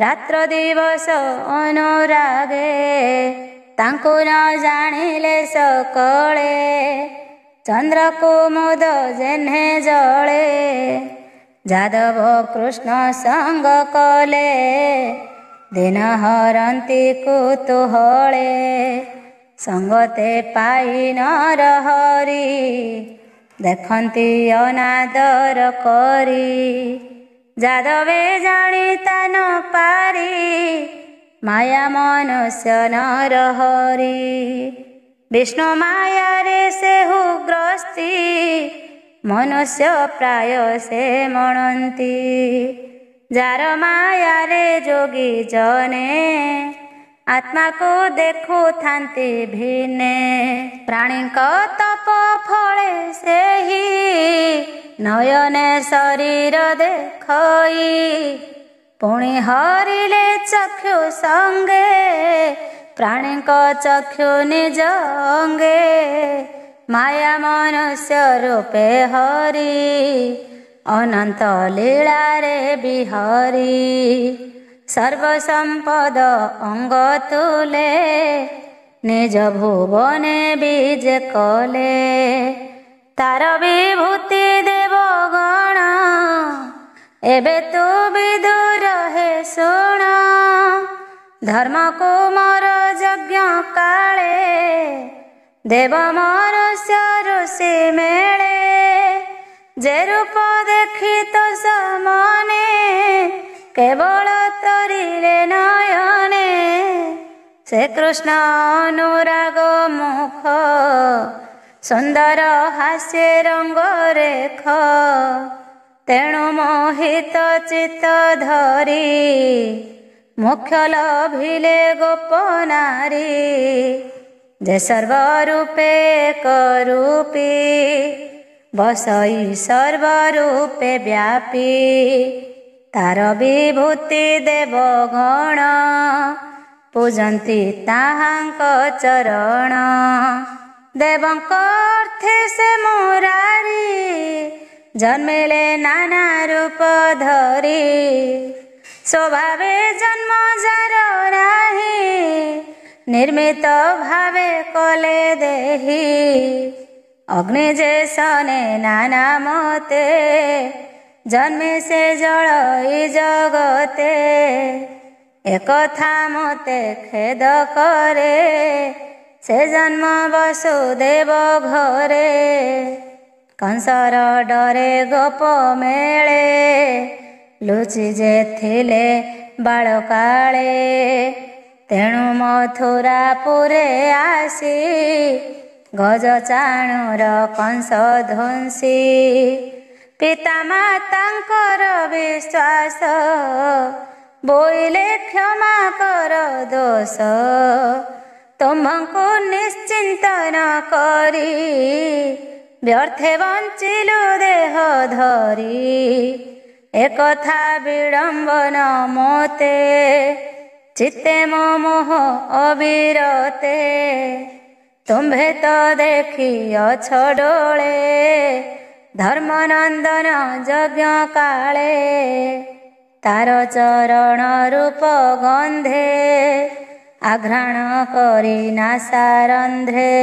ରାତ୍ର ଦିବସ ଅନୁରାଗେ। ତାଙ୍କୁ ନ ଜାଣିଲେ ସକଳେ ଚନ୍ଦ୍ର କୁମୁଦ ଯେହ୍ନେ ଜଳେ। ଯାଦବ କୃଷ୍ଣ ସଙ୍ଗ କଲେ ଦିନ ହରନ୍ତି କୁତୁହଳେ। ସଙ୍ଗତେ ପାଇ ନର ହରି ଦେଖନ୍ତି ଅନାଦର କରି। ଯାଦବେ ଜାଣି ତା ନ ପାରି ମାୟା ମନୁଷ୍ୟ ନର ହରି। ବିଷ୍ଣୁ ମାୟାରେ ସେହୁ ଗ୍ରସ୍ତି ମନୁଷ୍ୟ ପ୍ରାୟ ସେ ମଣନ୍ତି। ଯାର ମାୟାରେ ଯୋଗୀ ଜନେ ଆତ୍ମାକୁ ଦେଖୁଥାନ୍ତି ଭିନେ। ପ୍ରାଣୀଙ୍କ ତପ ଫଳେ ସେହି ନୟନେ ଶରୀର ଦେଖଇ। ପୁଣି ହରିଲେ ଚକ୍ଷୁ ସଙ୍ଗେ ପ୍ରାଣୀଙ୍କ ଚକ୍ଷୁ ନିଜ ଅଙ୍ଗେ। ମାୟା ମନୁଷ୍ୟ ରୂପେ ହରି ଅନନ୍ତ ଲୀଳାରେ ବିହରି। ସର୍ବସମ୍ପଦ ଅଙ୍ଗ ତୁଲେ ନିଜ ଭୁବନେ ବିଜେ କଲେ। ତାର ବିଭୂତି ଦେବଗଣ ଏବେ ତୁ ବିଦୁର ହେ ଶୁଣ। ଧର୍ମକୁ ମୋର ଯଜ୍ଞ କାଳେ ଦେବ ମନୁଷ୍ୟ ଋଷି ମେଳେ। ଯେ ରୂପ ଦେଖି ତ ସମନେ କେବଳ ତରିଲେ ନୟନେ। ସେ କୃଷ୍ଣ ଅନୁରାଗ ମୁଖ ସୁନ୍ଦର ହାସ୍ୟ ରଙ୍ଗ ରେଖ। ତେଣୁ ମୋହିତ ଚିତ୍ତ ଧରି ମୋକ୍ଷ ଲଭିଲେ ଗୋପ ନାରୀ। ଯେ ସର୍ବରୂପେ କରୂପୀ ବସଇ ସର୍ବରୂପେ ବ୍ୟାପୀ। ତାର ବିଭୂତି ଦେବଗଣ ପୂଜନ୍ତି ତାହାଙ୍କ ଚରଣ। ଦେବଙ୍କ ଅର୍ଥେ ସେ ମୁରାରି ଜନ୍ମିଲେ ନାନା ରୂପ ଧରି। ସ୍ୱଭାବେ ଜନ୍ମ ଯାର ନାହିଁ ନିର୍ମିତ ଭାବେ କଲେ ଦେହି। ଅଗ୍ନି ଯେ ସନେ ନାନା ମତେ ଜନ୍ମେ ସେ ଜଳଇ ଜଗତେ। ଏକଥା ମତେ ଖେଦ କରେ ସେ ଜନ୍ମ ବସୁଦେବ ଘରେ। କଂସର ଡରେ ଗୋପ ମେଳେ ଲୁଚି ଯେ ଥିଲେ ବାଳକାଳେ। ତେଣୁ ମଥୁରାପୁରେ ଆସି ଗଜ ଚାଣୁର କଂସ ଧ୍ୱଂସୀ। ପିତା ମାତାଙ୍କର ବିଶ୍ୱାସ ବୋଇଲେ କ୍ଷମା କର ଦୋଷ। ତୁମକୁ ନିଶ୍ଚିନ୍ତନ କରି ବ୍ୟର୍ଥେ ବଞ୍ଚିଲୁ ଦେହ ଧରି। ଏକଥା ବିଡ଼ମ୍ବନ ମୋତେ ଚିତ୍ତେ ମୋ ମୋହ ଅବିରତେ। ତୁମ୍ଭେ ତ ଦେଖିଅଛ ଡୋଳେ ଧର୍ମନନ୍ଦନ ଯଜ୍ଞ କାଳେ। ତାର ଚରଣ ରୂପ ଗନ୍ଧେ ଆଘ୍ରାଣ କରି ନାସାରନ୍ଧ୍ରେ।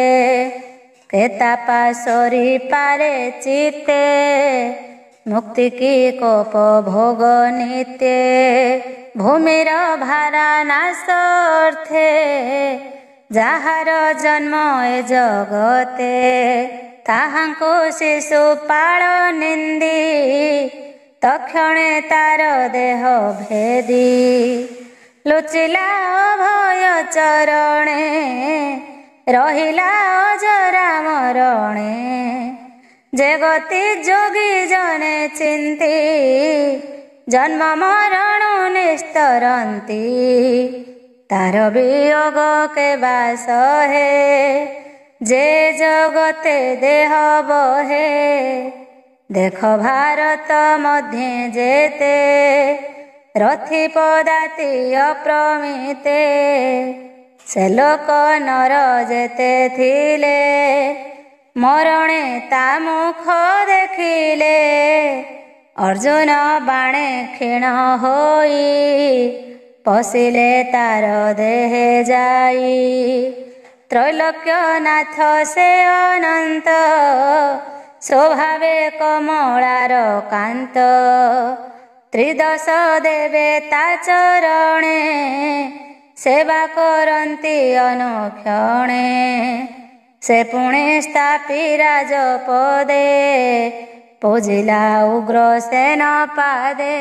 କେତାପା ସରି ପାରେ ଚିତ୍ତେ ମୁକ୍ତି କି କୋପ ଭୋଗ ନିତ୍ୟ। ଭୂମିର ଭାରା ନାଶ ଅର୍ଥେ ଯାହାର ଜନ୍ମ ଏ ଜଗତେ। ତାହାଙ୍କୁ ଶିଶୁପାଳ ନିନ୍ଦି ତକ୍ଷଣେ ତାର ଦେହ ଭେଦି। ଲୁଚିଲା ଅଭୟ ଚରଣେ ରହିଲା ଅଜରା ମରଣେ। ଯେ ଗତି ଯୋଗୀ ଜନେ ଚିନ୍ତି ଜନ୍ମ ମରଣ ନିସ୍ତରନ୍ତି। ତାର ବିୟୋଗ କେବା ସହେ ଯେ ଜଗତେ ଦେହ ବହେ। ଦେଖ ଭାରତ ମଧ୍ୟେ ଯେତେ ରଥି ପଦାତି ଅପ୍ରମିତେ। ସେ ଲୋକ ନର ଯେତେ ଥିଲେ ମରଣେ ତା ମୁଖ ଦେଖିଲେ। ଅର୍ଜୁନ ବାଣେ କ୍ଷୀଣ ହୋଇ ପଶିଲେ ତାର ଦେହେ ଯାଇ। ତ୍ରୈଲୋକ୍ୟନାଥ ସେ ଅନନ୍ତ ସ୍ୱଭାବେ କମଳାର କାନ୍ତ। ତ୍ରିଦଶ ଦେବେ ତା ଚରଣେ ସେବା କରନ୍ତି ଅନୁକ୍ଷଣେ। ସେ ପୁଣି ସ୍ଥାପି ରାଜପଦେ ପୂଜିଲା ଉଗ୍ରସେନ ପାଦେ।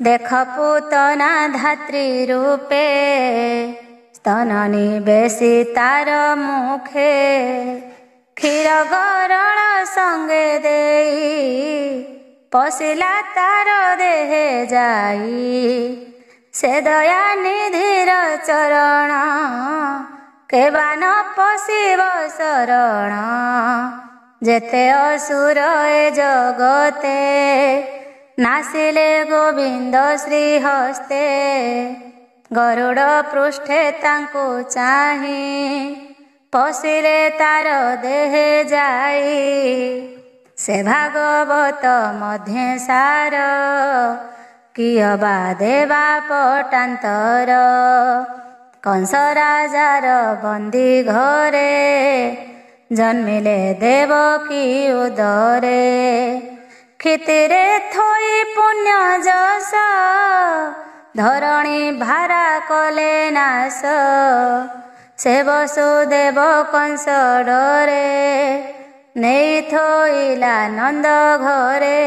ଦେଖ ପୂତନା ଧାତ୍ରୀ ରୂପେ ସ୍ତନ ନିବେଶି ତାର ମୁଖେ। କ୍ଷୀର ଗରଳ ସଙ୍ଗେ ଦେଇ ପଶିଲା ତାର ଦେହେ ଯାଇ। ସେ ଦୟା ନିଧିର ଚରଣ କେବା ନ ପଶିବ ଶରଣ। ଯେତେ ଅସୁର ଏ ଜଗତେ ନାସିଲେ ଗୋବିନ୍ଦ ଶ୍ରୀହସ୍ତେ। ଗରୁଡ଼ ପୃଷ୍ଠେ ତାଙ୍କୁ ଚାହିଁ ପଶିଲେ ତାର ଦେହେ ଯାଇ। ସେ ଭାଗବତ ମଧ୍ୟେ ସାର କିଏ ବା ଦେବା ପଟାନ୍ତର। କଂସ ରାଜାର ବନ୍ଦୀ ଘରେ ଜନ୍ମିଲେ ଦେବକୀ ଉଦରେ। କ୍ଷିତିରେ ଥୋଇ ପୁଣ୍ୟ ଯଶ ଧରଣୀ ଭାରା କଲେ ନାଶ। ସେ ବସୁଦେବ କଂସ ଡରେ ନେଇ ଥୋଇଲା ନନ୍ଦ ଘରେ।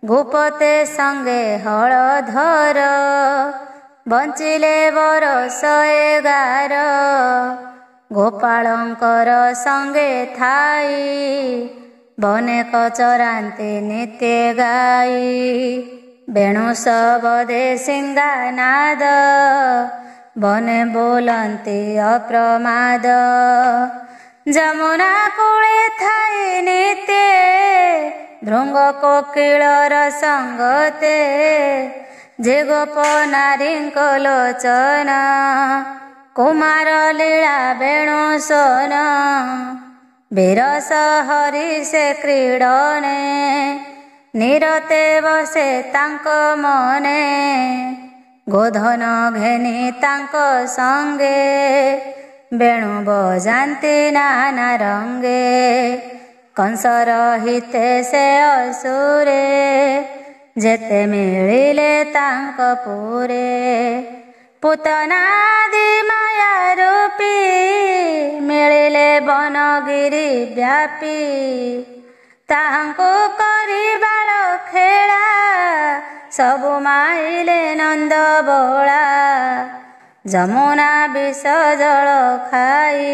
ଗୋପତେ ସଙ୍ଗେ ହଳଧର ବଞ୍ଚିଲେ ବରଷ 11। ଗୋପାଳଙ୍କର ସଙ୍ଗେ ଥାଇ ବନେକ ଚରାନ୍ତି ନିତ୍ୟ ଗାଇ। ବେଣୁ ଶବଦେ ସିଂହାନାଦ ବନେ ବୋଲନ୍ତି ଅପ୍ରମାଦ। ଯମୁନା କୂଳେ ଥାଇ ନିତ୍ୟ ଭୃଙ୍ଗ କୋକିଳର ସଙ୍ଗତେ। ଯେ ଗୋପ ନାରୀଙ୍କ ଲୋଚନ କୁମାର ଲୀଳା ବେଣୁ ସୋନ। ବିରସ ହରି ସେ କ୍ରୀଡ଼ନେ ନିରତେ ବସେ ତାଙ୍କ ମନେ। ଗୋଧନ ଘେନି ତାଙ୍କ ସଙ୍ଗେ ବେଣୁ ବଜାନ୍ତି ନାନା ରଙ୍ଗେ। କଂସର ହିତେ ସେ ଅସୁରେ ଯେତେ ମିଳିଲେ ତାଙ୍କ ପୁରେ। पूतनादि माया रूपी मिलिले बनगिरी व्यापी ताहांको करी बाल खेला सबु माइले नंद बोला जमुना विष जल खाई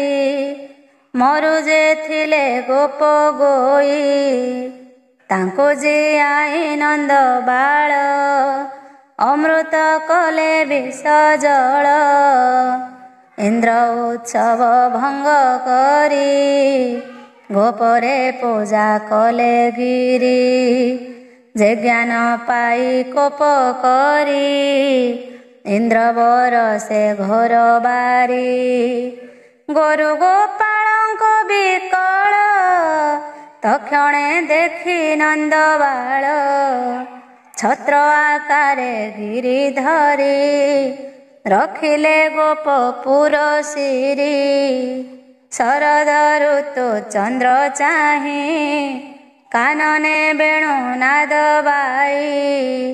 मरु जे थिले गोप गोई तांको जे आई नंद बाल अमृत कले विष जल इंद्र उत्सव भंग करी गोपरे पूजा कले गिरी जे ज्ञान पाई कोप करी इंद्र बरसे घोर बारी गोरु गोपालंको विकल तक्षणे देखी नंद बाल छत्र आकारे गिरी धरी रखिले गोपपुर सिरी शरद ऋतु चंद्र चाही कानने वेणु नाद बाई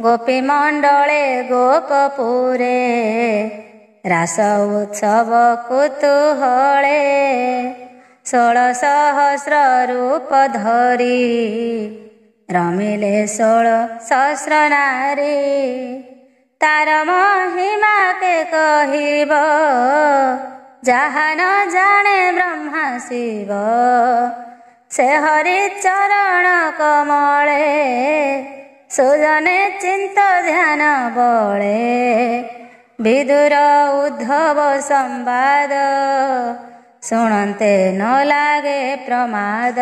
गोपी मंडले गोपपुरे रास उत्सव कुतूहले 16 सहस्र रूप धरी रमिले 16 सहस्र नारी तार महिमा के कहिब जहा न जाने ब्रह्मा शिव से हरि चरण कमले सुजने चिंत ध्यान बले विदुर उद्धव संवाद शुणन्ते न लागे प्रमाद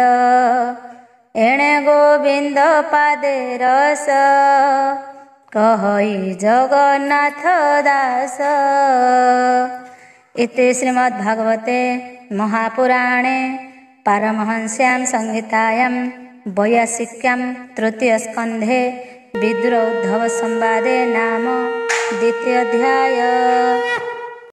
एणे गोविंद पादे रस कहई जगन्नाथ दास। इति श्रीमद्भागवते महापुराणे पारमहंस्यां संहितायां 82 तृतीय स्कंधे विदुर उद्धव संवादे नाम 2 अध्याय।